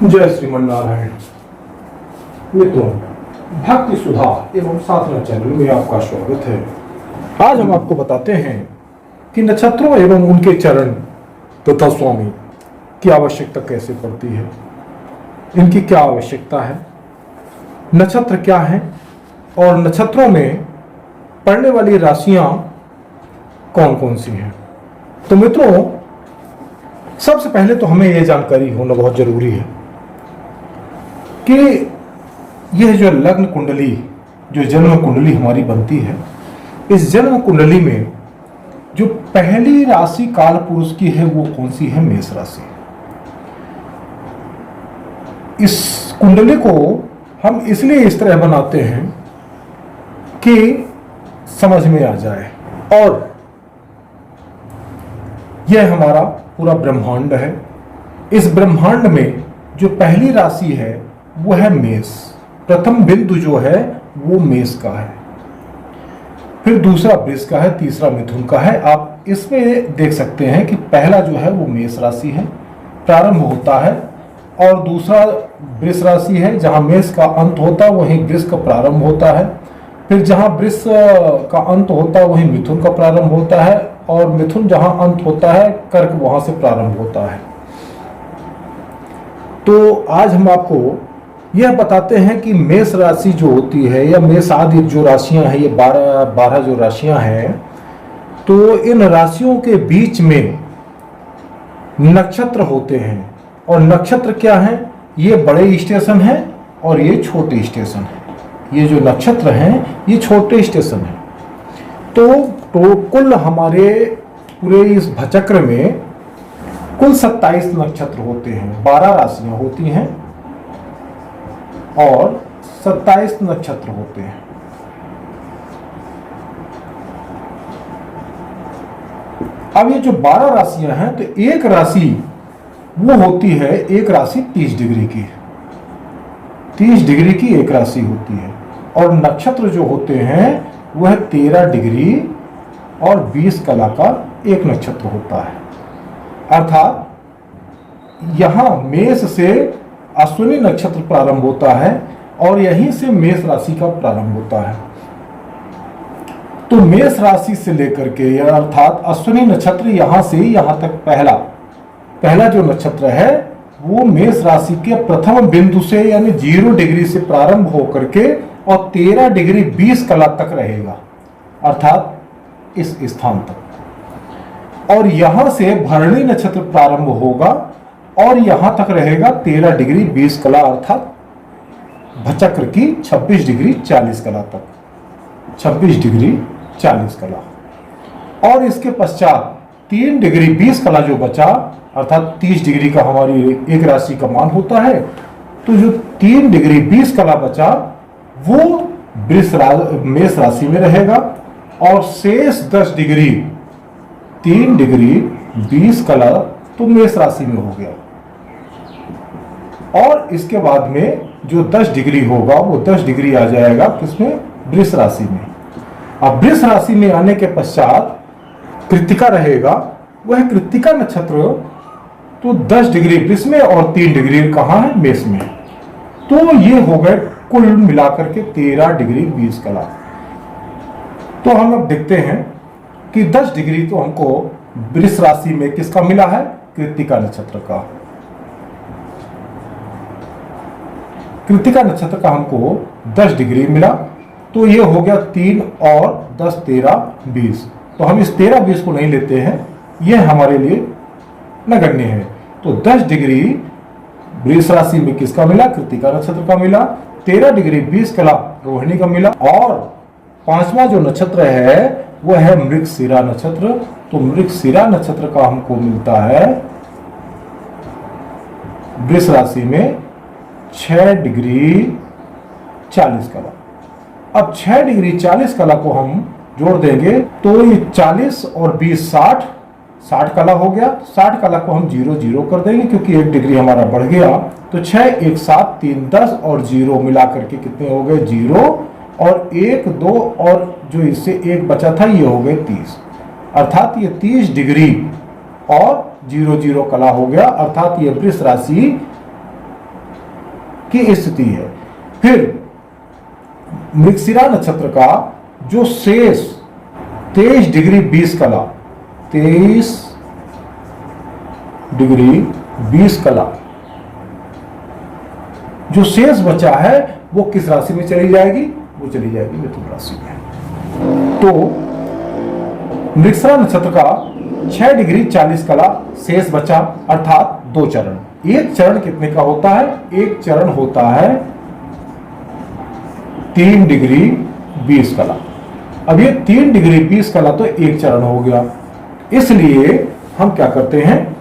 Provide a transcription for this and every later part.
जय श्रीमन नारायण। मित्रों, भक्ति सुधा एवं साधना चैनल में आपका स्वागत है। आज हम आपको बताते हैं कि नक्षत्रों एवं उनके चरण तथा स्वामी की आवश्यकता कैसे पड़ती है, इनकी क्या आवश्यकता है, नक्षत्र क्या है और नक्षत्रों में पड़ने वाली राशियां कौन कौन सी हैं। तो मित्रों, सबसे पहले तो हमें यह जानकारी होना बहुत जरूरी है कि यह जो लग्न कुंडली, जो जन्म कुंडली हमारी बनती है, इस जन्म कुंडली में जो पहली राशि काल पुरुष की है वो कौन सी है? मेष राशि। इस कुंडली को हम इसलिए इस तरह बनाते हैं कि समझ में आ जाए, और यह हमारा पूरा ब्रह्मांड है। इस ब्रह्मांड में जो पहली राशि है वो है मेष। प्रथम बिंदु जो है वो मेष का है, फिर दूसरा वृष का है, तीसरा मिथुन का है। आप इसमें देख सकते हैं कि पहला जो है वो मेष राशि है, प्रारंभ होता है, और दूसरा वृष राशि है। जहां मेष का अंत होता है वहीं वृष का प्रारंभ होता है, फिर जहां वृष का अंत होता है वहीं मिथुन का प्रारंभ होता है, और मिथुन जहां अंत होता है कर्क वहां से प्रारंभ होता है। तो आज हम आपको यह बताते हैं कि मेष राशि जो होती है या मेष आदि जो राशियां हैं, ये 12 जो राशियां हैं, तो इन राशियों के बीच में नक्षत्र होते हैं। और नक्षत्र क्या है? ये बड़े स्टेशन हैं और ये छोटे स्टेशन हैं। ये जो नक्षत्र हैं ये छोटे स्टेशन हैं। तो कुल हमारे पूरे इस भचक्र में कुल 27 नक्षत्र होते हैं, 12 राशियां होती हैं और 27 नक्षत्र होते हैं। अब ये जो 12 राशियां हैं, तो एक राशि वो होती है, एक राशि 30 डिग्री की, 30 डिग्री की एक राशि होती है। और नक्षत्र जो होते हैं वह 13 डिग्री और 20 कला का एक नक्षत्र होता है। अर्थात यहां मेष से अश्विनी नक्षत्र प्रारंभ होता है और यहीं से मेष राशि का प्रारंभ होता है। तो मेष राशि से लेकर के, अर्थात अश्विनी नक्षत्र यहां से यहां तक पहला जो नक्षत्र है वो मेष राशि के प्रथम बिंदु से यानी 0 डिग्री से प्रारंभ होकर के और 13 डिग्री 20 कला तक रहेगा, अर्थात इस स्थान तक। और यहां से भरणी नक्षत्र प्रारंभ होगा और यहां तक रहेगा 13 डिग्री 20 कला, अर्थात भचक्र की 26 डिग्री 40 कला तक, 26 डिग्री 40 कला। और इसके पश्चात 3 डिग्री 20 कला जो बचा, अर्थात 30 डिग्री का हमारी एक राशि का मान होता है, तो जो 3 डिग्री 20 कला बचा वो मेष राशि में रहेगा, और शेष 10 डिग्री 3 डिग्री 20 कला तो मेष राशि में हो गया। और इसके बाद में जो 10 डिग्री होगा वो 10 डिग्री आ जाएगा किसमें? वृष राशि में। अब वृष राशि में आने के पश्चात कृत्तिका रहेगा, वह कृत्तिका नक्षत्र तो 10 डिग्री वृष में और 3 डिग्री कहां है? मेष में। तो ये हो गए कुल मिलाकर के 13 डिग्री 20 कला। तो हम अब देखते हैं कि 10 डिग्री तो हमको वृष राशि में किसका मिला है? कृत्तिका नक्षत्र का। कृत्तिका नक्षत्र का हमको 10 डिग्री मिला, तो ये हो गया 3 और 10 13 20। तो हम इस 13 20 को नहीं लेते हैं, यह हमारे लिए नगण्य है। तो 10 डिग्री वृष राशि में किसका मिला? कृत्तिका नक्षत्र का मिला। 13 डिग्री 20 कला रोहिणी का मिला। और पांचवा जो नक्षत्र है वह है मृगशिरा नक्षत्र। तो मृगशिरा नक्षत्र का हमको मिलता है वृष राशि में 6 डिग्री 40 कला। अब 6 डिग्री 40 कला को हम जोड़ देंगे तो ये 40 और 20 60 कला हो गया। 60 कला को हम 0 0 कर देंगे क्योंकि 1 डिग्री हमारा बढ़ गया। तो 6 1 7 3 10 और 0 मिला करके कितने हो गए? 0 और 1 2 और जो इससे 1 बचा था ये हो गए 30, अर्थात ये 30 डिग्री और 0 0 कला हो गया। अर्थात ये वृष राशि की स्थिति है। फिर मृगशिरा नक्षत्र का जो शेष 23 डिग्री 20 कला, 23 डिग्री 20 कला जो शेष बचा है वो किस राशि में चली जाएगी? वो चली जाएगी मिथुन राशि में। तो मृगशिरा नक्षत्र का 6 डिग्री 40 कला शेष बचा, अर्थात 2 चरण। एक चरण कितने का होता है? एक चरण होता है 3 डिग्री 20 कला। अब ये 3 डिग्री 20 कला तो एक चरण हो गया, इसलिए हम क्या करते हैं,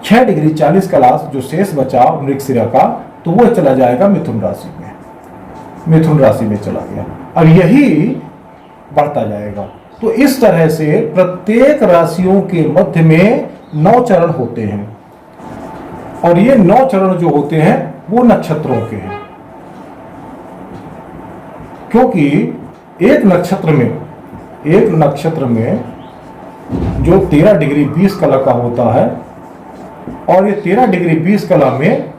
6 डिग्री 40 कला जो शेष बचा मृगशिरा का, तो वो चला जाएगा मिथुन राशि में, मिथुन राशि में चला गया। अब यही बढ़ता जाएगा। तो इस तरह से प्रत्येक राशियों के मध्य में 9 चरण होते हैं, और ये 9 चरण जो होते हैं वो नक्षत्रों के हैं, क्योंकि एक नक्षत्र में जो 13 डिग्री 20 कला का होता है, और ये 13 डिग्री 20 कला में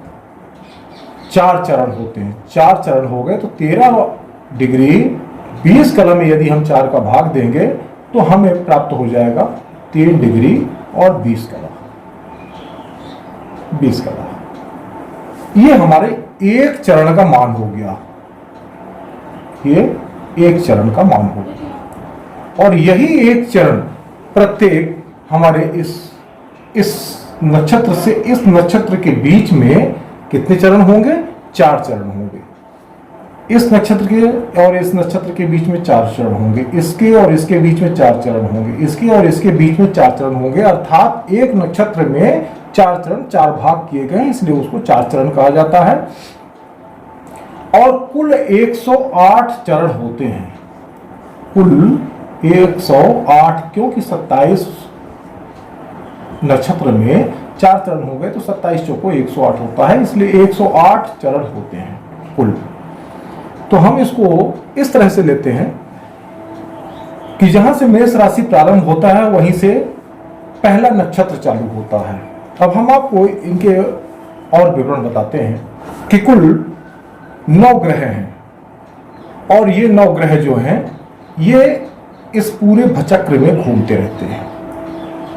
4 चरण होते हैं। 4 चरण हो गए, तो 13 डिग्री 20 कला में यदि हम 4 का भाग देंगे तो हमें प्राप्त हो जाएगा 3 डिग्री और 20 कला, 20 कला। ये हमारे एक चरण का मान हो गया, ये एक चरण का मान हो गया। और यही एक चरण प्रत्येक हमारे इस नक्षत्र से इस नक्षत्र के बीच में कितने चरण होंगे? 4 चरण होंगे। इस नक्षत्र के और इस नक्षत्र के बीच में 4 चरण होंगे, इसके और इसके बीच में 4 चरण होंगे, इसके और इसके बीच में 4 चरण होंगे, अर्थात एक नक्षत्र में 4 चरण, 4 भाग किए गए, इसलिए उसको 4 चरण कहा जाता है। और कुल 108 चरण होते हैं, कुल 108, क्योंकि 27 नक्षत्र में 4 चरण हो गए तो 27 चौको 108 होता है, इसलिए 108 चरण होते हैं कुल। तो हम इसको इस तरह से लेते हैं कि जहां से मेष राशि प्रारंभ होता है वहीं से पहला नक्षत्र चालू होता है। अब हम आपको इनके और विवरण बताते हैं कि कुल 9 ग्रह हैं, और ये 9 ग्रह जो हैं ये इस पूरे भचक्र में घूमते रहते हैं।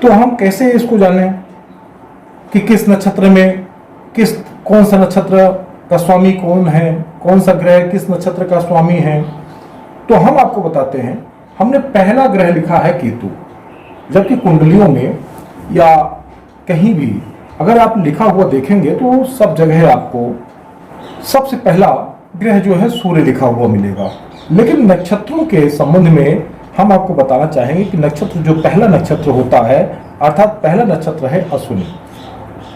तो हम कैसे इसको जानें कि किस नक्षत्र में कौन सा नक्षत्र का स्वामी कौन है, कौन सा ग्रह किस नक्षत्र का स्वामी है? तो हम आपको बताते हैं। हमने पहला ग्रह लिखा है केतु, जबकि कुंडलियों में या कहीं भी अगर आप लिखा हुआ देखेंगे तो सब जगह आपको सबसे पहला ग्रह जो है सूर्य लिखा हुआ मिलेगा। लेकिन नक्षत्रों के संबंध में हम आपको बताना चाहेंगे कि नक्षत्र जो पहला नक्षत्र होता है, अर्थात पहला नक्षत्र है अश्विनी।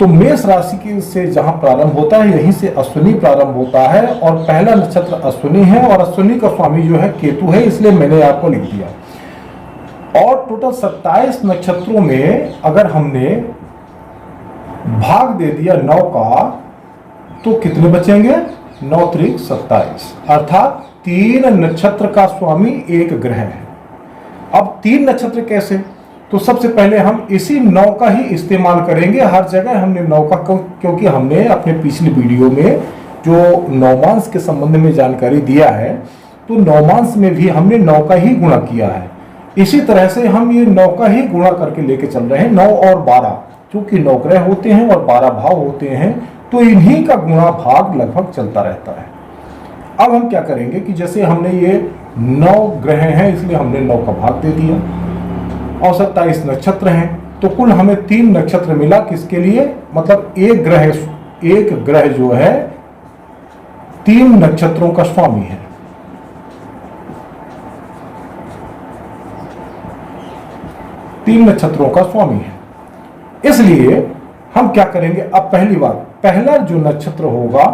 तो मेष राशि के से जहां प्रारंभ होता है यहीं से अश्विनी प्रारंभ होता है, और पहला नक्षत्र अश्विनी है, और अश्विनी का स्वामी जो है केतु है, इसलिए मैंने आपको लिख दिया। और टोटल 27 नक्षत्रों में अगर हमने भाग दे दिया 9 का, तो कितने बचेंगे? 9 त्रिक 27, अर्थात 3 नक्षत्र का स्वामी एक ग्रह है। अब 3 नक्षत्र कैसे? तो सबसे पहले हम इसी 9 का ही इस्तेमाल करेंगे हर जगह। हमने 9 का, क्योंकि हमने अपने पिछली वीडियो में जो नवमांश के संबंध में जानकारी दिया है, तो नवमांश में भी हमने 9 का ही गुणा किया है। इसी तरह से हम ये 9 का ही गुणा करके लेके चल रहे हैं। 9 और 12, क्योंकि 9 ग्रह होते हैं और 12 भाव होते हैं, तो इन्हीं का गुणा भाग लगभग चलता रहता है। अब हम क्या करेंगे कि जैसे हमने ये 9 ग्रह हैं, इसलिए हमने 9 का भाग दे दिया, और 27 नक्षत्र हैं, तो कुल हमें 3 नक्षत्र मिला। किसके लिए? मतलब एक ग्रह जो है 3 नक्षत्रों का स्वामी है। तीन नक्षत्रों का स्वामी है, इसलिए हम क्या करेंगे? अब पहली बात, पहला जो नक्षत्र होगा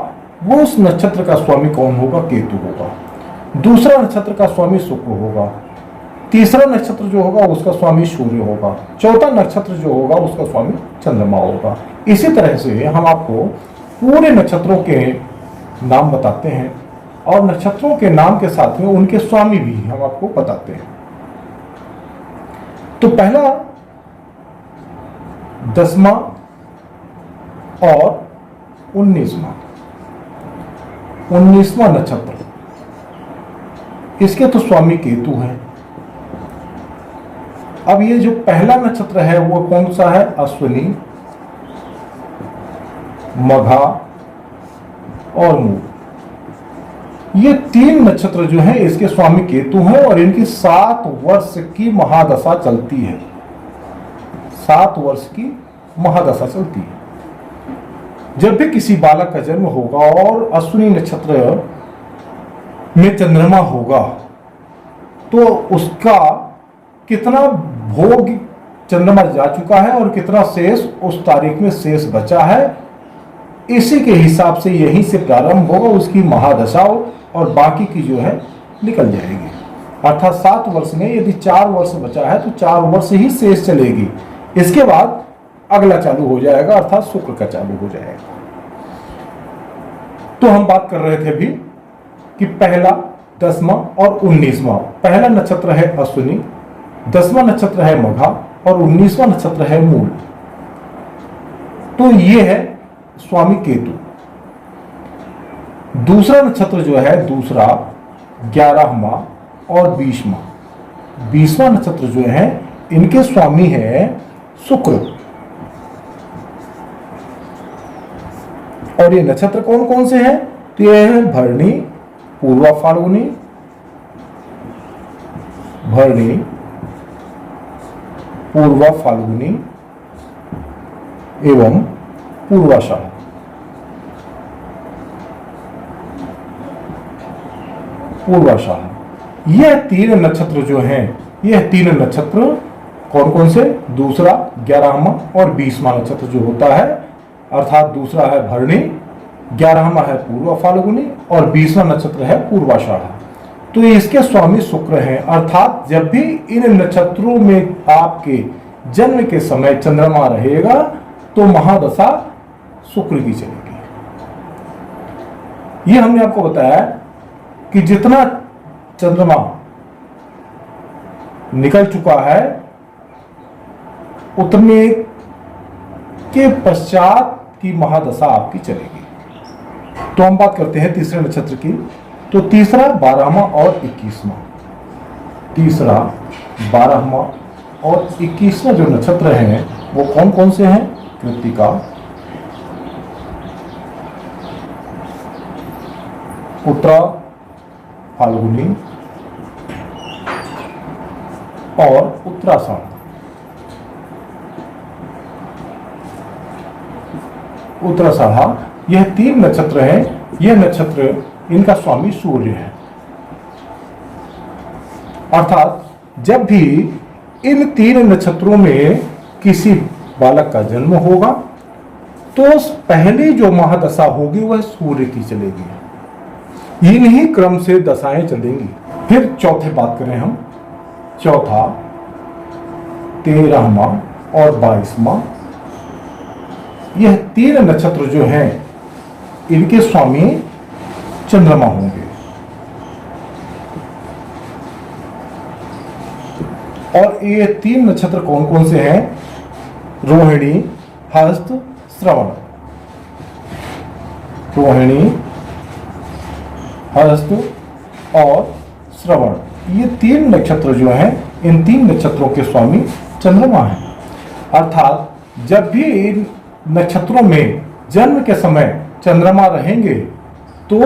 वो उस नक्षत्र का स्वामी कौन होगा? केतु होगा। दूसरा नक्षत्र का स्वामी शुक्र होगा। तीसरा नक्षत्र जो होगा उसका स्वामी सूर्य होगा। चौथा नक्षत्र जो होगा उसका स्वामी चंद्रमा होगा। इसी तरह से हम आपको पूरे नक्षत्रों के नाम बताते हैं, और नक्षत्रों के नाम के साथ में उनके स्वामी भी हम आपको बताते हैं। तो पहला 10वां और 19वां, 19वां नक्षत्र, इसके तो स्वामी केतु है। अब ये जो पहला नक्षत्र है वो कौन सा है? अश्विनी, मघा और मूल। ये 3 नक्षत्र जो है इसके स्वामी केतु हैं और इनकी 7 वर्ष की महादशा चलती है। 7 वर्ष की महादशा चलती है। जब भी किसी बालक का जन्म होगा और अश्विनी नक्षत्र में चंद्रमा होगा तो उसका कितना भोग चंद्रमा जा चुका है और कितना शेष उस तारीख में शेष बचा है, इसी के हिसाब से यहीं से प्रारंभ होगा उसकी महादशा और बाकी की जो है निकल जाएगी। अर्थात 7 वर्ष में यदि 4 वर्ष बचा है तो 4 वर्ष ही शेष चलेगी। इसके बाद अगला चालू हो जाएगा, अर्थात शुक्र का चालू हो जाएगा। तो हम बात कर रहे थे अभी कि पहला, 10वां और 19वां। पहला नक्षत्र है अश्विनी, 10वां नक्षत्र है मघा और 19वां नक्षत्र है मूल। तो ये है स्वामी केतु। दूसरा नक्षत्र जो है, दूसरा 11वां और 20वां। 20वां नक्षत्र जो है इनके स्वामी है शुक्र। और ये नक्षत्र कौन कौन से हैं? तो ये है भरणी, पूर्वा फाल्गुनी, भरणी, पूर्वा फाल्गुनी एवं पूर्वाषाढ़। पूर्वाषाढ़। यह 3 नक्षत्र जो हैं, यह 3 नक्षत्र कौन कौन से? दूसरा, 11वां और 20वां नक्षत्र जो होता है, अर्थात दूसरा है भरणी, 11वां है पूर्वा फाल्गुनी और 20वां नक्षत्र है पूर्वाषाढ़। तो इसके स्वामी शुक्र हैं। अर्थात जब भी इन नक्षत्रों में आपके जन्म के समय चंद्रमा रहेगा तो महादशा शुक्र की चलेगी। ये हमने आपको बताया कि जितना चंद्रमा निकल चुका है उतने के पश्चात की महादशा आपकी चलेगी। तो हम बात करते हैं तीसरे नक्षत्र की। तो तीसरा, 12वां और 21वां। तीसरा, 12वां और 21वां जो नक्षत्र हैं वो कौन कौन से हैं? कृत्तिका, उत्तरा फाल्गुनी और उत्तराषाढ़। उत्तराषाढ़, यह 3 नक्षत्र हैं। यह नक्षत्र, इनका स्वामी सूर्य है। अर्थात जब भी इन 3 नक्षत्रों में किसी बालक का जन्म होगा तो पहली जो महादशा होगी वह सूर्य की चलेगी। इन्हीं क्रम से दशाएं चलेंगी। फिर चौथे बात करें हम, चौथा, 13वां और 22वां। यह 3 नक्षत्र जो हैं इनके स्वामी चंद्रमा होंगे। और ये 3 नक्षत्र कौन कौन से हैं? रोहिणी, हस्त, श्रवण। रोहिणी, हस्त और श्रवण, ये 3 नक्षत्र जो हैं इन 3 नक्षत्रों के स्वामी चंद्रमा हैं। अर्थात जब भी इन नक्षत्रों में जन्म के समय चंद्रमा रहेंगे तो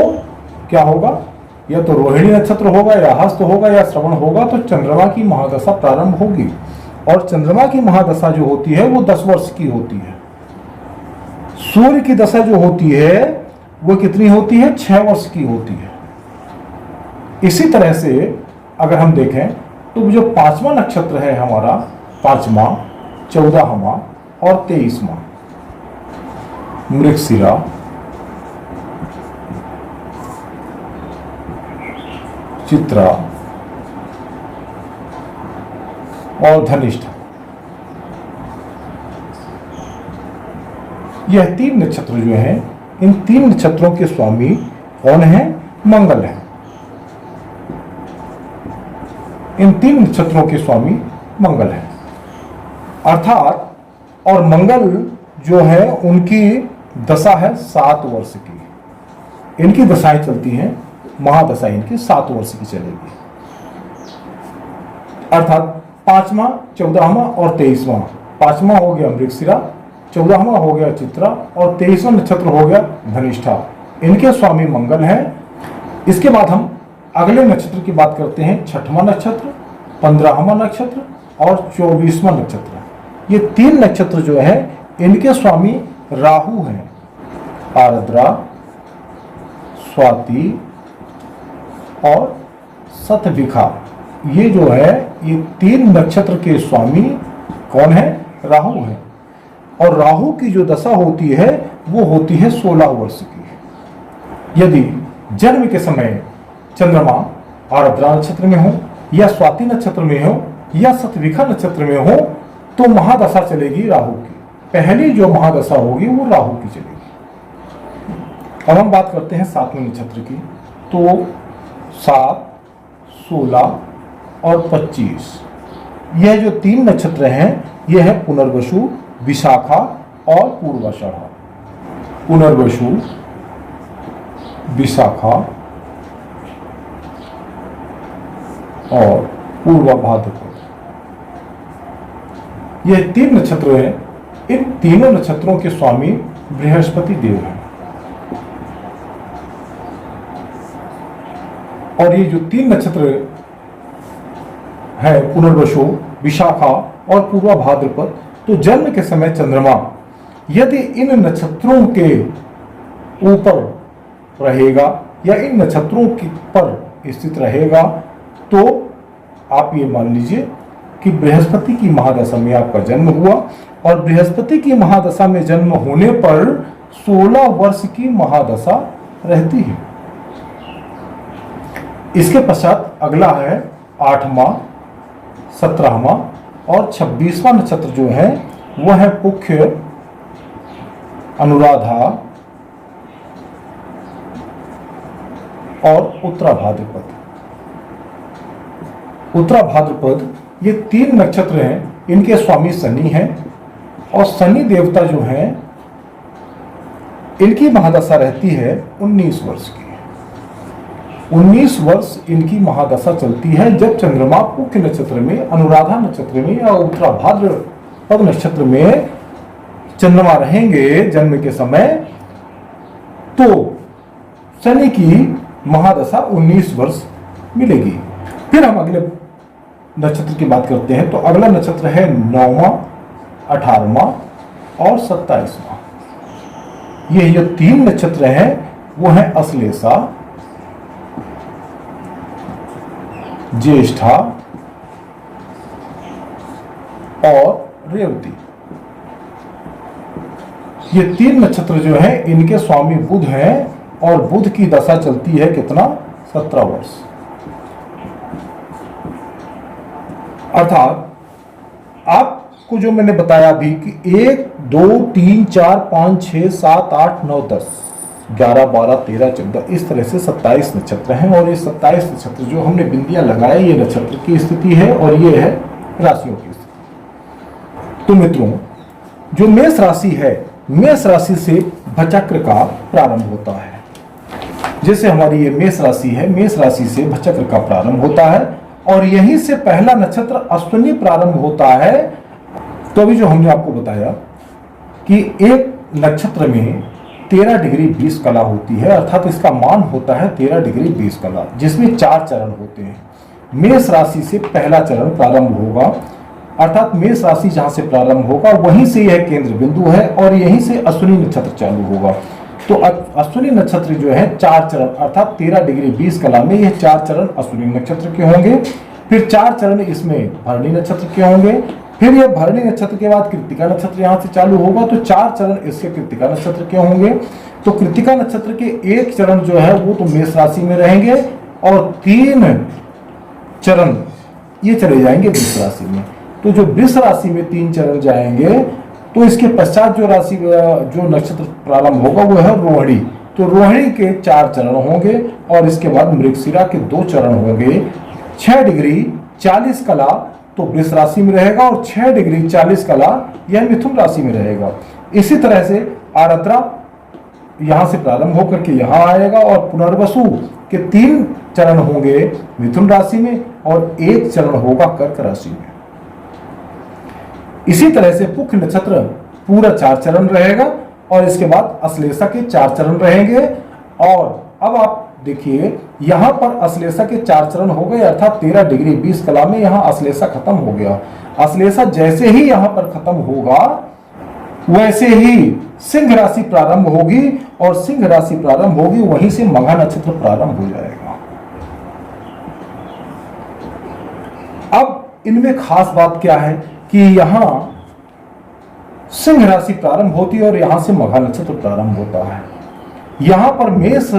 क्या होगा? या तो रोहिणी नक्षत्र होगा या हस्त होगा या श्रवण होगा, तो चंद्रमा की महादशा प्रारंभ होगी। और चंद्रमा की महादशा जो होती है वो 10 वर्ष की होती है। सूर्य की दशा जो होती है वो कितनी होती है? 6 वर्ष की होती है। इसी तरह से अगर हम देखें तो जो 5वां नक्षत्र है हमारा, 5वां, 14वां और 23वां, मृगशिरा, चित्रा और धनिष्ठा, यह 3 नक्षत्र जो हैं इन 3 नक्षत्रों के स्वामी कौन है? मंगल है। इन 3 नक्षत्रों के स्वामी मंगल है। अर्थात और मंगल जो है उनकी दशा है 7 वर्ष की। इनकी दशाएं चलती हैं, महादशा इनकी 7 वर्ष की चलेगी, अर्थात 5वां, 14वां और 23वां। 5वां हो गया मृगशिरा, 14वां हो गया चित्रा और 23वां नक्षत्र हो गया धनिष्ठा। इनके स्वामी मंगल हैं। इसके बाद हम अगले नक्षत्र की बात करते हैं, 6वां नक्षत्र, 15वां नक्षत्र और 24वां नक्षत्र। ये 3 नक्षत्र जो है इनके स्वामी राहु हैं। आर्द्रा, स्वाति और शतभिखा, ये जो है ये 3 नक्षत्र के स्वामी कौन है? राहु है। और राहु की जो दशा होती है वो होती है 16 वर्ष की। यदि जन्म के समय चंद्रमा आर्द्रा नक्षत्र में हो या स्वाति नक्षत्र में हो या शतभिखा नक्षत्र में हो तो महादशा चलेगी राहु की। पहली जो महादशा होगी वो राहु की चलेगी। अब हम बात करते हैं 7वें नक्षत्र की। तो 7, 16 और 25, यह जो 3 नक्षत्र हैं यह है पुनर्वसु, विशाखा और पूर्वाषाढ़ा। पुनर्वसु, विशाखा और पूर्वा भाद्रपद, यह 3 नक्षत्र हैं। इन तीनों नक्षत्रों के स्वामी बृहस्पति देव हैं। और ये जो 3 नक्षत्र है पुनर्वसु, विशाखा और पूर्वा भाद्रपद, तो जन्म के समय चंद्रमा यदि इन नक्षत्रों के ऊपर रहेगा या इन नक्षत्रों पर स्थित रहेगा तो आप ये मान लीजिए कि बृहस्पति की महादशा में आपका जन्म हुआ। और बृहस्पति की महादशा में जन्म होने पर 16 वर्ष की महादशा रहती है। इसके पश्चात अगला है 8वां, 17वां और 26वां नक्षत्र जो है वह है पुख्य, अनुराधा और उत्तरा भाद्रपद। उत्तरा भाद्रपद ये 3 नक्षत्र हैं। इनके स्वामी शनि हैं और शनि देवता जो हैं इनकी महादशा रहती है 19 वर्ष की। 19 वर्ष इनकी महादशा चलती है जब चंद्रमा पुख्य नक्षत्र में, अनुराधा नक्षत्र में या उत्तरा भाद्रपद नक्षत्र में चंद्रमा रहेंगे जन्म के समय, तो शनि की महादशा 19 वर्ष मिलेगी। फिर हम अगले नक्षत्र की बात करते हैं। तो अगला नक्षत्र है 9वां, 18वां और 27वां। ये जो 3 नक्षत्र हैं वो है अश्लेषा, ज्येष्ठा और रेवती। ये 3 नक्षत्र जो है इनके स्वामी बुध हैं और बुध की दशा चलती है कितना? 17 वर्ष। अर्थात आपको जो मैंने बताया अभी कि 1, 2, 3, 4, 5, 6, 7, 8, 9, 10, 11, 12, 13, 14 इस तरह से 27 नक्षत्र हैं। और ये 27 नक्षत्र जो हमने बिंदियां लगाए ये नक्षत्र की स्थिति है और ये है राशियों की स्थिति। तो मित्रों, जो मेष राशि है, मेष राशि से भचक्र का प्रारंभ होता है। जैसे हमारी ये मेष राशि है, मेष राशि से भचक्र का प्रारंभ होता है और यहीं से पहला नक्षत्र अश्विनी प्रारंभ होता है। तो अभी जो हमने आपको बताया कि एक नक्षत्र में 13 डिग्री 20 कला होती है, अर्थात इसका मान होता है 13 डिग्री 20 कला, जिसमें 4 चरण होते हैं। मेष राशि से पहला चरण प्रारंभ होगा, अर्थात मेष राशि जहां से प्रारंभ होगा वहीं से यह केंद्र बिंदु है और यहीं से अश्विनी नक्षत्र चालू होगा। तो अश्विनी नक्षत्र जो है 4 चरण, अर्थात 13 डिग्री 20 कला में यह 4 चरण अश्विनी नक्षत्र के होंगे। फिर 4 चरण इसमें भरणी नक्षत्र के होंगे। फिर यह भरणी नक्षत्र के बाद कृत्तिका नक्षत्र यहां से चालू होगा, तो 4 चरण इसके कृत्तिका नक्षत्र के होंगे। तो कृत्तिका नक्षत्र के 1 चरण जो है वो तो मेष राशि में रहेंगे और 3 चरण ये चले जाएंगे वृष राशि में। तो जो वृष राशि में 3 चरण जाएंगे तो इसके पश्चात जो राशि जो नक्षत्र प्रारंभ होगा वो है रोहिणी। तो रोहिणी के 4 चरण होंगे और इसके बाद मृगशिरा के 2 चरण होंगे। 6 डिग्री 40 कला तो वृष राशि में रहेगा और 6 डिग्री 40 कला यह मिथुन राशि में रहेगा। इसी तरह से आर्द्रा यहां से प्रारंभ होकर के यहां आएगा और पुनर्वसु के 3 चरण होंगे मिथुन राशि में और 1 चरण होगा कर्क राशि में। इसी तरह से पुख्य नक्षत्र पूरा 4 चरण रहेगा और इसके बाद अश्लेषा के 4 चरण रहेंगे। और अब आप देखिए यहां पर अश्लेषा के 4 चरण हो गए, अर्थात 13 डिग्री 20 कला में यहां अश्लेषा खत्म हो गया। अश्लेषा जैसे ही यहां पर खत्म होगा वैसे ही सिंह राशि प्रारंभ होगी और सिंह राशि प्रारंभ होगी वहीं से मघा नक्षत्र प्रारंभ हो जाएगा। अब इनमें खास बात क्या है कि यहां सिंह राशि प्रारंभ होती है और यहां से मघा नक्षत्र प्रारंभ होता है। यहां पर मेष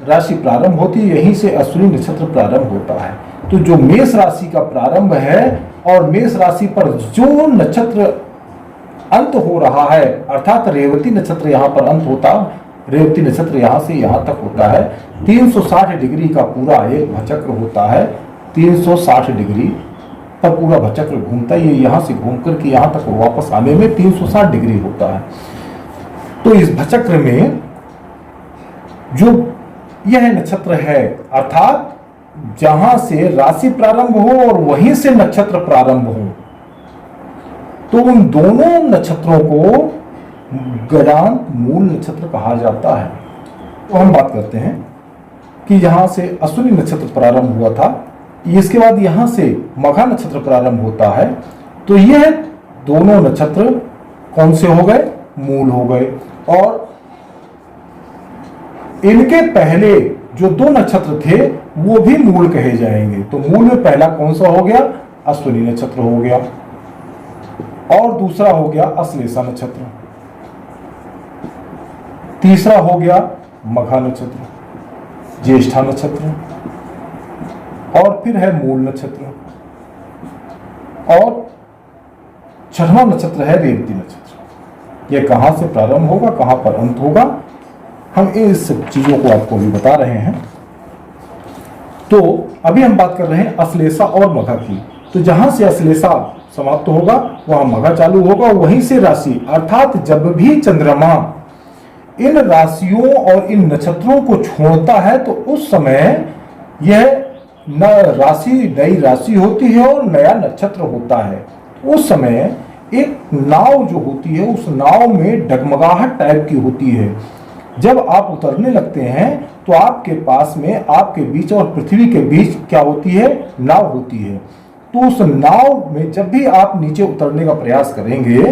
राशि प्रारंभ होती है, यहीं से अश्विनी नक्षत्र प्रारंभ होता है। तो जो मेष राशि का प्रारंभ है और मेष राशि पर जो नक्षत्र अंत हो रहा है, अर्थात रेवती नक्षत्र यहां पर अंत होता, रेवती नक्षत्र यहां से यहां तक होता है। 360 डिग्री का पूरा एक भचक्र होता है, 360 डिग्री पर पूरा भचक्र घूमता है। ये यहां से घूम करके यहां तक वापस आने में 360 डिग्री होता है। तो इस भचक्र में जो यह नक्षत्र है, अर्थात जहां से राशि प्रारंभ हो और वहीं से नक्षत्र प्रारंभ हो, तो उन दोनों नक्षत्रों को गणांक मूल नक्षत्र कहा जाता है। तो हम बात करते हैं कि यहां से अश्विनी नक्षत्र प्रारंभ हुआ था, इसके बाद यहां से मघा नक्षत्र प्रारंभ होता है। तो यह दोनों नक्षत्र कौन से हो गए? मूल हो गए। और इनके पहले जो 2 नक्षत्र थे वो भी मूल कहे जाएंगे। तो मूल में पहला कौन सा हो गया? अश्विनी नक्षत्र हो गया और दूसरा हो गया अश्लेषा नक्षत्र, तीसरा हो गया मघा नक्षत्र, ज्येष्ठा नक्षत्र और फिर है मूल नक्षत्र और 6वां नक्षत्र है रेवती नक्षत्र। यह कहां से प्रारंभ होगा, कहां पर अंत होगा, हम इन सब चीजों को आपको भी बता रहे हैं। तो अभी हम बात कर रहे हैं अश्लेषा और मघा की। तो जहां से अश्लेषा समाप्त होगा वहां मघा चालू होगा, वहीं से राशि, अर्थात जब भी चंद्रमा इन राशियों और इन नक्षत्रों को छोड़ता है तो उस समय यह न राशि नई राशि होती है और नया नक्षत्र होता है। उस समय एक नाव जो होती है उस नाव में डगमगाहट टाइप की होती है। जब आप उतरने लगते हैं तो आपके पास में, आपके बीच और पृथ्वी के बीच क्या होती है? नाव होती है। तो उस नाव में जब भी आप नीचे उतरने का प्रयास करेंगे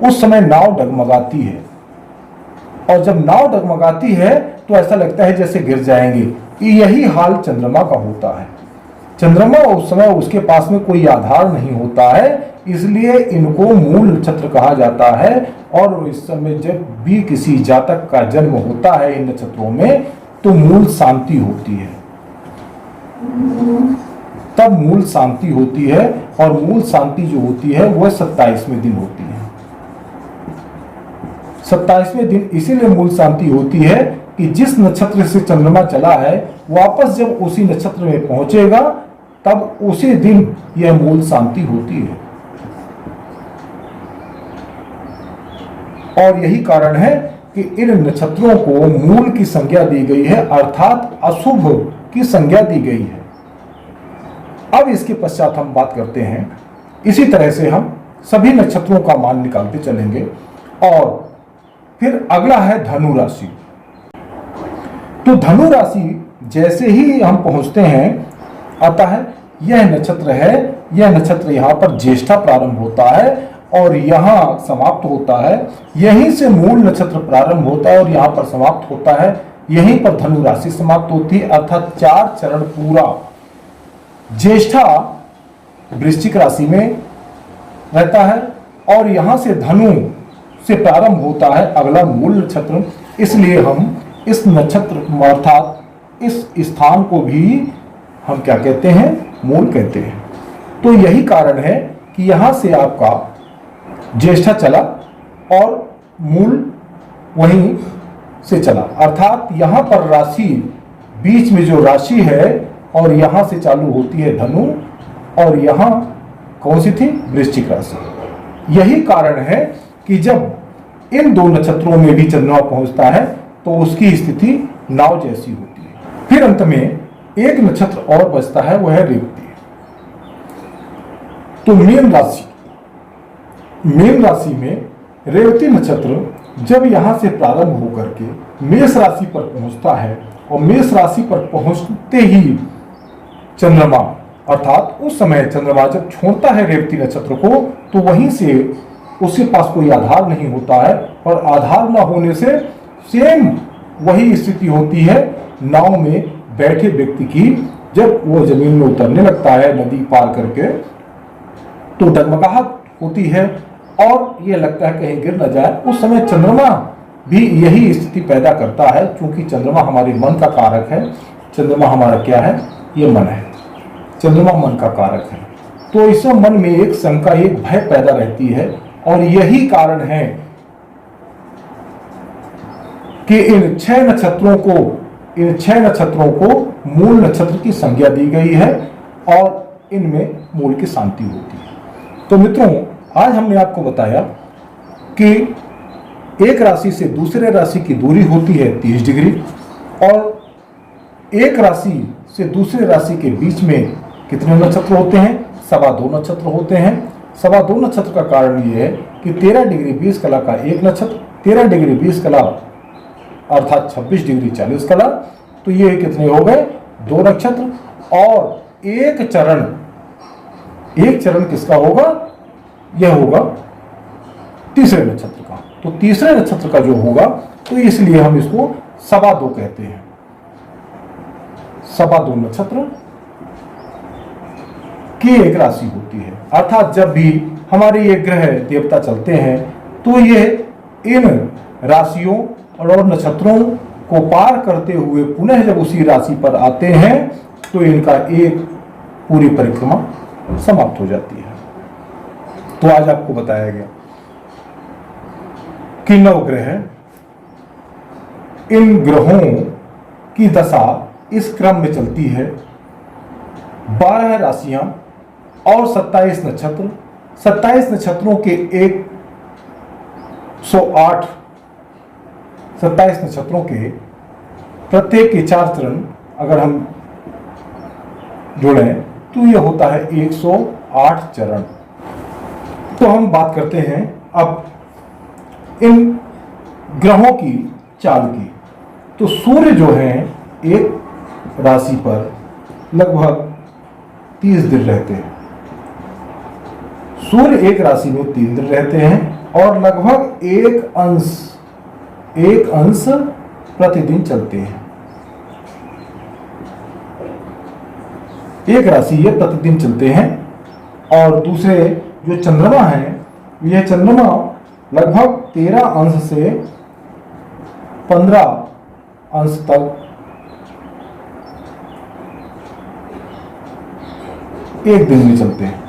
उस समय नाव डगमगाती है और जब नाव डगमगाती है तो ऐसा लगता है जैसे गिर जाएंगे। यही हाल चंद्रमा का होता है। चंद्रमा उस समय उसके पास में कोई आधार नहीं होता है, इसलिए इनको मूल नक्षत्र कहा जाता है। और इस समय जब भी किसी जातक का जन्म होता है इन नक्षत्रों में तो मूल शांति होती है, तब मूल शांति होती है। और मूल शांति जो होती है वह 27वें दिन होती है। 27वें दिन इसीलिए मूल शांति होती है कि जिस नक्षत्र से चंद्रमा चला है वापस जब उसी नक्षत्र में पहुंचेगा तब उसी दिन यह मूल शांति होती है। और यही कारण है कि इन नक्षत्रों को मूल की संज्ञा दी गई है, अर्थात अशुभ की संज्ञा दी गई है। अब इसके पश्चात हम बात करते हैं, इसी तरह से हम सभी नक्षत्रों का मान निकालते चलेंगे। और फिर अगला है धनु राशि। तो धनु राशि जैसे ही हम पहुंचते हैं आता है, यह नक्षत्र है, यह नक्षत्र यहाँ पर ज्येष्ठा प्रारंभ होता है और यहाँ समाप्त होता है। यहीं से मूल नक्षत्र प्रारंभ होता है और यहाँ पर समाप्त होता है। यहीं पर धनु राशि समाप्त होती है, अर्थात 4 चरण पूरा। ज्येष्ठा वृश्चिक राशि में रहता है और यहाँ से धनु से प्रारंभ होता है अगला मूल नक्षत्र। इसलिए हम इस नक्षत्र अर्थात इस स्थान को भी हम क्या कहते हैं? मूल कहते हैं। तो यही कारण है कि यहां से आपका ज्येष्ठा चला और मूल वहीं से चला, अर्थात यहां पर राशि, बीच में जो राशि है और यहां से चालू होती है धनु और यहां कौन सी थी? वृश्चिक राशि। यही कारण है कि जब इन 2 नक्षत्रों में भी चंद्रमा पहुंचता है तो उसकी स्थिति नाव जैसी होती है। फिर अंत में एक नक्षत्र और बचता है, वह है रेवती। तो मीन राशि में रेवती नक्षत्र जब यहां से प्रारंभ होकर के मेष राशि पर पहुंचता है और मेष राशि पर पहुंचते ही चंद्रमा, अर्थात उस समय चंद्रमा जब छोड़ता है रेवती नक्षत्र को, तो वहीं से उसके पास कोई आधार नहीं होता है, और आधार न होने से सेम वही स्थिति होती है नाव में बैठे व्यक्ति की। जब वो जमीन में उतरने लगता है नदी पार करके, तो डगमगाहट होती है और ये लगता है कहीं गिर न जाए। उस समय चंद्रमा भी यही स्थिति पैदा करता है, क्योंकि चंद्रमा हमारे मन का कारक है। चंद्रमा हमारा क्या है? ये मन है। चंद्रमा मन का कारक है, तो इसमें मन में एक शंका, एक भय पैदा रहती है, और यही कारण है कि इन छह नक्षत्रों को मूल नक्षत्र की संज्ञा दी गई है और इनमें मूल की शांति होती है। तो मित्रों, आज हमने आपको बताया कि एक राशि से दूसरे राशि की दूरी होती है 30 डिग्री, और एक राशि से दूसरे राशि के बीच में कितने नक्षत्र होते हैं? 2.25 नक्षत्र होते हैं। 2.25 नक्षत्र का कारण यह है कि 13 डिग्री 20 कला का एक नक्षत्र, 13 डिग्री 20 कला अर्थात 26 डिग्री 40 कला, तो ये कितने हो गए? 2 नक्षत्र। और एक चरण किसका होगा? यह होगा तीसरे नक्षत्र का। तो तीसरे नक्षत्र का जो होगा, तो इसलिए हम इसको 2.25 कहते हैं। 2.25 नक्षत्र की एक राशि होती है। अर्थात जब भी हमारे ये ग्रह देवता चलते हैं, तो ये इन राशियों और नक्षत्रों को पार करते हुए पुनः जब उसी राशि पर आते हैं, तो इनका एक पूरी परिक्रमा समाप्त हो जाती है। तो आज आपको बताया गया कि 9 ग्रह, इन ग्रहों की दशा इस क्रम में चलती है। 12 राशियां और 27 नक्षत्र। 27 नक्षत्रों के 108, 27 नक्षत्रों के प्रत्येक के 4 चरण अगर हम जोड़ें, तो यह होता है 108 चरण। तो हम बात करते हैं अब इन ग्रहों की चाल की। तो सूर्य जो है एक राशि पर लगभग 30 दिन रहते हैं। सूर्य एक राशि में 3 दिन रहते हैं और लगभग एक अंश प्रतिदिन चलते हैं। एक राशि ये प्रतिदिन चलते हैं, और दूसरे जो चंद्रमा है, यह चंद्रमा लगभग 13 अंश से 15 अंश तक एक दिन में चलते हैं।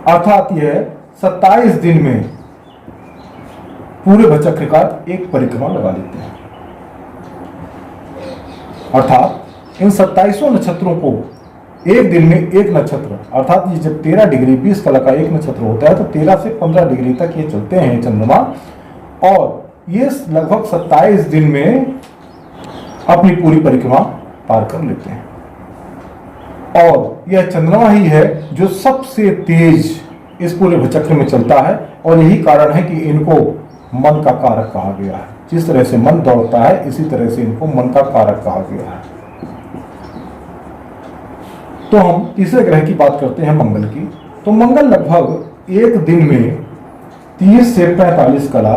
अर्थात यह 27 दिन में पूरे भचक्र का एक परिक्रमा लगा देते हैं। अर्थात इन 27 नक्षत्रों को एक दिन में एक नक्षत्र, अर्थात ये जब 13 डिग्री 20 कला का एक नक्षत्र होता है, तो 13 से 15 डिग्री तक ये चलते हैं चंद्रमा, और ये लगभग 27 दिन में अपनी पूरी परिक्रमा पार कर लेते हैं। और यह चंद्रमा ही है जो सबसे तेज इस पूरे भचक्र में चलता है, और यही कारण है कि इनको मन का कारक कहा गया है। जिस तरह से मन दौड़ता है, इसी तरह से इनको मन का कारक कहा गया है। तो हम तीसरे ग्रह की बात करते हैं, मंगल की। तो मंगल लगभग एक दिन में 30 से 45 कला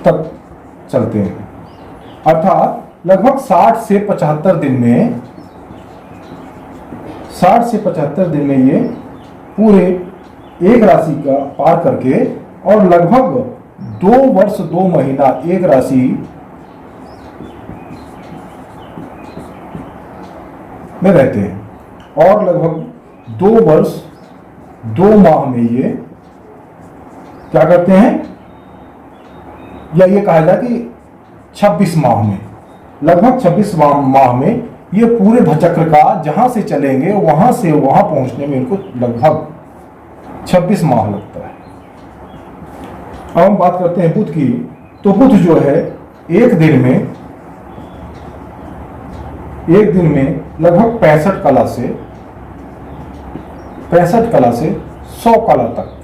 तक चलते हैं। अर्थात लगभग 60 से 75 दिन में ये पूरे एक राशि का पार करके, और लगभग 2 वर्ष 2 महीना एक राशि में रहते हैं, और लगभग 2 वर्ष 2 माह में ये क्या करते हैं, या ये कहा जाए कि 26 माह में, लगभग 26 माह में ये पूरे भचक्र का जहां से चलेंगे वहां से वहां पहुंचने में इनको लगभग 26 माह लगता है। अब हम बात करते हैं बुध की। तो बुध जो है एक दिन में लगभग 65 कला से 100 कला तक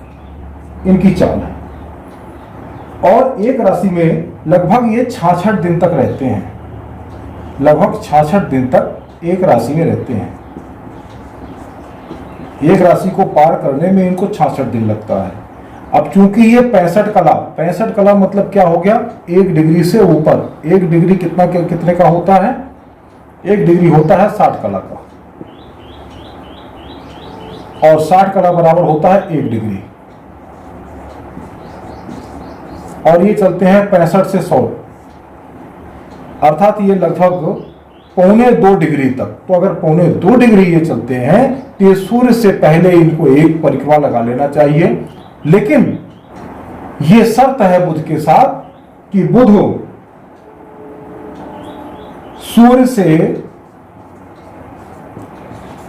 इनकी चाल है, और एक राशि में लगभग ये 66 दिन तक रहते हैं। लगभग 66 दिन तक एक राशि में रहते हैं। एक राशि को पार करने में इनको 66 दिन लगता है। अब चूंकि ये 65 कला मतलब क्या हो गया, 1 डिग्री से ऊपर। 1 डिग्री कितने का होता है? 1 डिग्री होता है 60 कला का, और 60 कला बराबर होता है 1 डिग्री। और ये चलते हैं 65 से 100, अर्थात ये लगभग 1.25 डिग्री तक। तो अगर 1.25 डिग्री ये चलते हैं तो ये सूर्य से पहले इनको एक परिक्रमा लगा लेना चाहिए। लेकिन ये शर्त है बुध के साथ कि बुध सूर्य से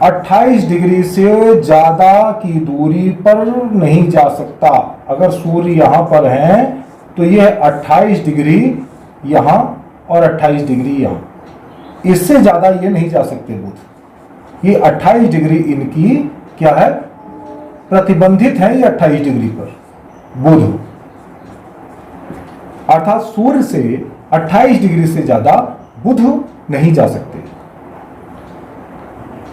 28 डिग्री से ज्यादा की दूरी पर नहीं जा सकता। अगर सूर्य यहां पर है तो यह 28 डिग्री यहां और 28 डिग्री यहां, इससे ज्यादा ये नहीं जा सकते बुध। ये 28 डिग्री इनकी क्या है, प्रतिबंधित है ये 28 डिग्री पर बुध। अर्थात सूर्य से 28 डिग्री से ज्यादा बुध नहीं जा सकते।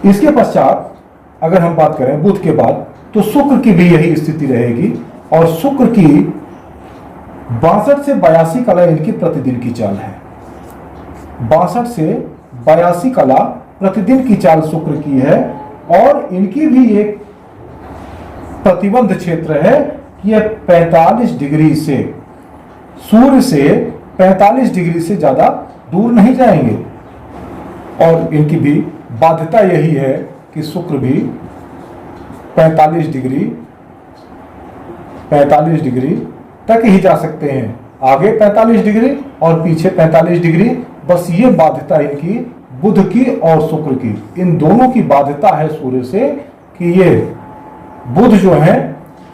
इसके पश्चात अगर हम बात करें बुध के बाद, तो शुक्र की भी यही स्थिति रहेगी, और शुक्र की 62 से 82 कला इनकी प्रतिदिन की चाल है। 62 से 82 कला प्रतिदिन की चाल शुक्र की है, और इनकी भी एक प्रतिबंध क्षेत्र है कि यह 45 डिग्री से, सूर्य से 45 डिग्री से ज्यादा दूर नहीं जाएंगे। और इनकी भी बाध्यता यही है कि शुक्र भी 45 डिग्री तक ही जा सकते हैं, आगे 45 डिग्री और पीछे 45 डिग्री। बस ये बाध्यता इनकी बुध की और शुक्र की, इन दोनों की बाध्यता है सूर्य से कि ये बुध जो है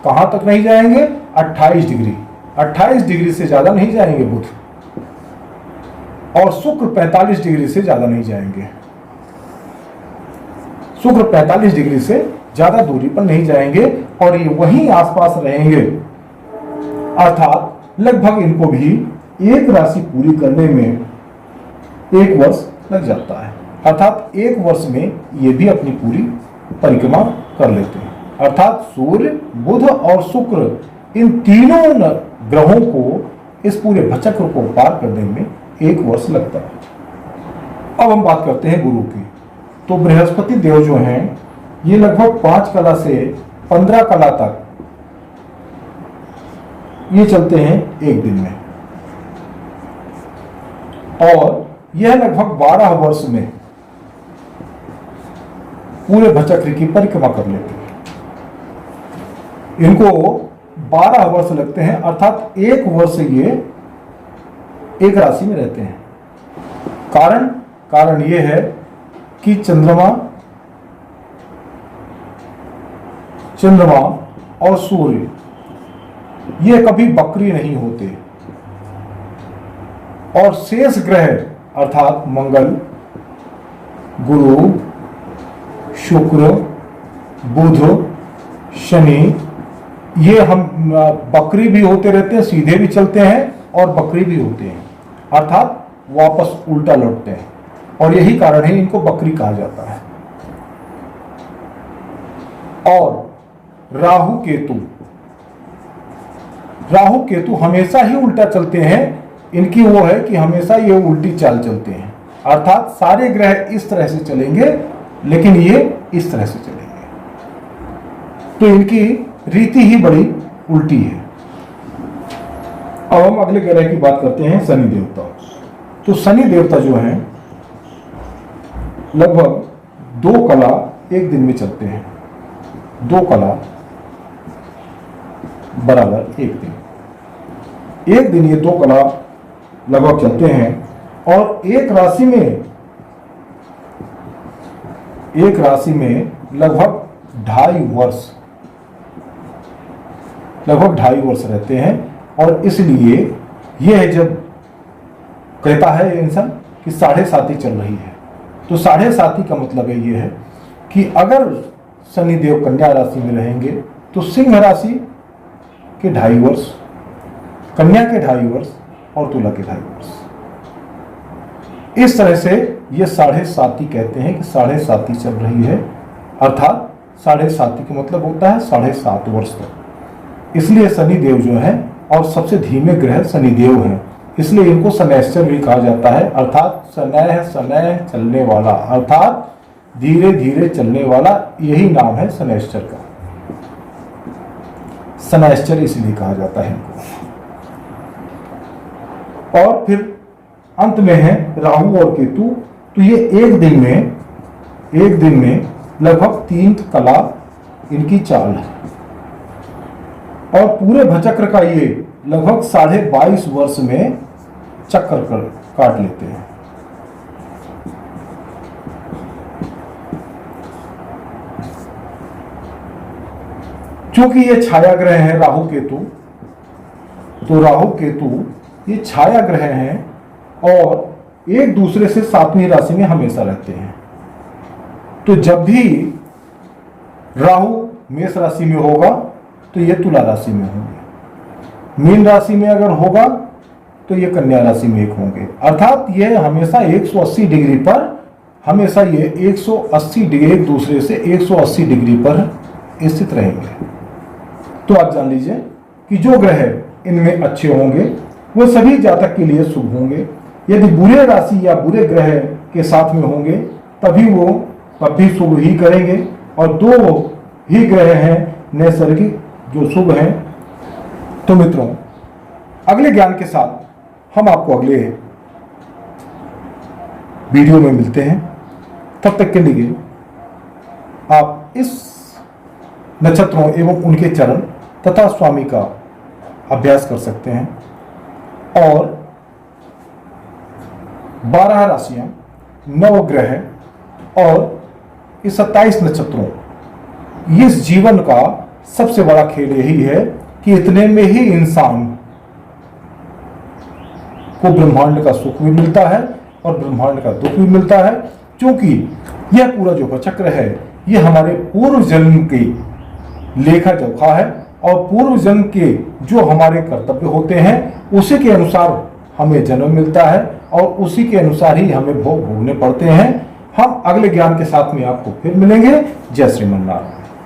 कहां तक नहीं जाएंगे, 28 डिग्री से ज्यादा नहीं जाएंगे बुध, और शुक्र 45 डिग्री से ज्यादा नहीं जाएंगे। शुक्र 45 डिग्री से ज्यादा दूरी पर नहीं जाएंगे और ये वहीं आसपास रहेंगे। अर्थात लगभग इनको भी एक राशि पूरी करने में 1 वर्ष लग जाता है। अर्थात 1 वर्ष में ये भी अपनी पूरी परिक्रमा कर लेते हैं। अर्थात सूर्य, बुध और शुक्र, इन तीनों ग्रहों को इस पूरे भचक्र को पार करने में 1 वर्ष लगता है। अब हम बात करते हैं गुरु की। तो बृहस्पति देव जो हैं ये लगभग 5 कला से 15 कला तक ये चलते हैं एक दिन में, और यह लगभग 12 वर्ष में पूरे भचक्र की परिक्रमा कर लेते हैं। इनको 12 वर्ष लगते हैं, अर्थात 1 वर्ष ये एक राशि में रहते हैं। कारण यह है कि चंद्रमा और सूर्य ये कभी वक्री नहीं होते, और शेष ग्रह अर्थात मंगल, गुरु, शुक्र, बुध, शनि, ये हम वक्री भी होते रहते हैं, सीधे भी चलते हैं और वक्री भी होते हैं, अर्थात वापस उल्टा लौटते हैं, और यही कारण है इनको वक्री कहा जाता है। और राहु केतु हमेशा ही उल्टा चलते हैं। इनकी वो है कि हमेशा ये उल्टी चाल चलते हैं, अर्थात सारे ग्रह इस तरह से चलेंगे लेकिन ये इस तरह से चलेंगे। तो इनकी रीति ही बड़ी उल्टी है। अब हम अगले ग्रह की बात करते हैं, शनि देवता। तो शनि देवता जो हैं लगभग 2 कला एक दिन में चलते हैं। 2 कला बराबर एक दिन ये 2 कला लगभग चलते हैं, और एक राशि में लगभग 2.5 वर्ष रहते हैं। और इसलिए यह जब कहता है इंसान कि 7.5 चल रही है, तो 7.5 का मतलब ये है कि अगर शनिदेव कन्या राशि में रहेंगे तो सिंह राशि के 2.5 वर्ष, कन्या के 2.5 वर्ष और तुला के 2.5 वर्ष। इस तरह से ये 7.5 कहते हैं कि 7.5 चल रही है, अर्थात 7.5 का मतलब होता है 7.5 वर्ष तक। इसलिए शनिदेव जो है, और सबसे धीमे ग्रह शनिदेव हैं, इसलिए इनको शनैश्चर भी कहा जाता है, अर्थात शनैः शनैः चलने वाला, अर्थात धीरे धीरे चलने वाला, यही नाम है शनैश्चर का। शनैश्चर इसलिए कहा जाता है इनको। और फिर अंत में है राहु और केतु। तो ये एक दिन में लगभग 3 कला इनकी चाल है, और पूरे भचक्र का ये लगभग 22.5 वर्ष में चक्कर काट लेते हैं। क्योंकि ये छाया ग्रह है राहु केतु, तो राहु केतु ये छाया ग्रह हैं और एक दूसरे से 7वीं राशि में हमेशा रहते हैं। तो जब भी राहु मेष राशि में होगा तो ये तुला राशि में होंगे, मीन राशि में अगर होगा तो ये कन्या राशि में एक होंगे, अर्थात ये हमेशा 180 डिग्री पर, हमेशा ये 180 डिग्री, एक दूसरे से 180 डिग्री पर स्थित रहेंगे। तो आप जान लीजिए कि जो ग्रह इनमें अच्छे होंगे वो सभी जातक के लिए शुभ होंगे। यदि बुरे राशि या बुरे ग्रह के साथ में होंगे तब भी शुभ ही करेंगे, और 2 ही ग्रह हैं नैसर्गिक जो शुभ हैं। तो मित्रों, अगले ज्ञान के साथ हम आपको अगले वीडियो में मिलते हैं। तब तक के लिए आप इस नक्षत्रों एवं उनके चरण तथा स्वामी का अभ्यास कर सकते हैं, और 12 राशियां, 9 ग्रह और इस 27 नक्षत्रों, इस जीवन का सबसे बड़ा खेल यही है कि इतने में ही इंसान को ब्रह्मांड का सुख भी मिलता है और ब्रह्मांड का दुख भी मिलता है। क्योंकि यह पूरा जो चक्र है ये हमारे पूर्व जन्म की लेखा जोखा है, और पूर्व जन्म के जो हमारे कर्तव्य होते हैं उसी के अनुसार हमें जन्म मिलता है, और उसी के अनुसार ही हमें भोग भोगने पड़ते हैं। हम अगले ज्ञान के साथ में आपको फिर मिलेंगे। जय श्रीमन नारायण।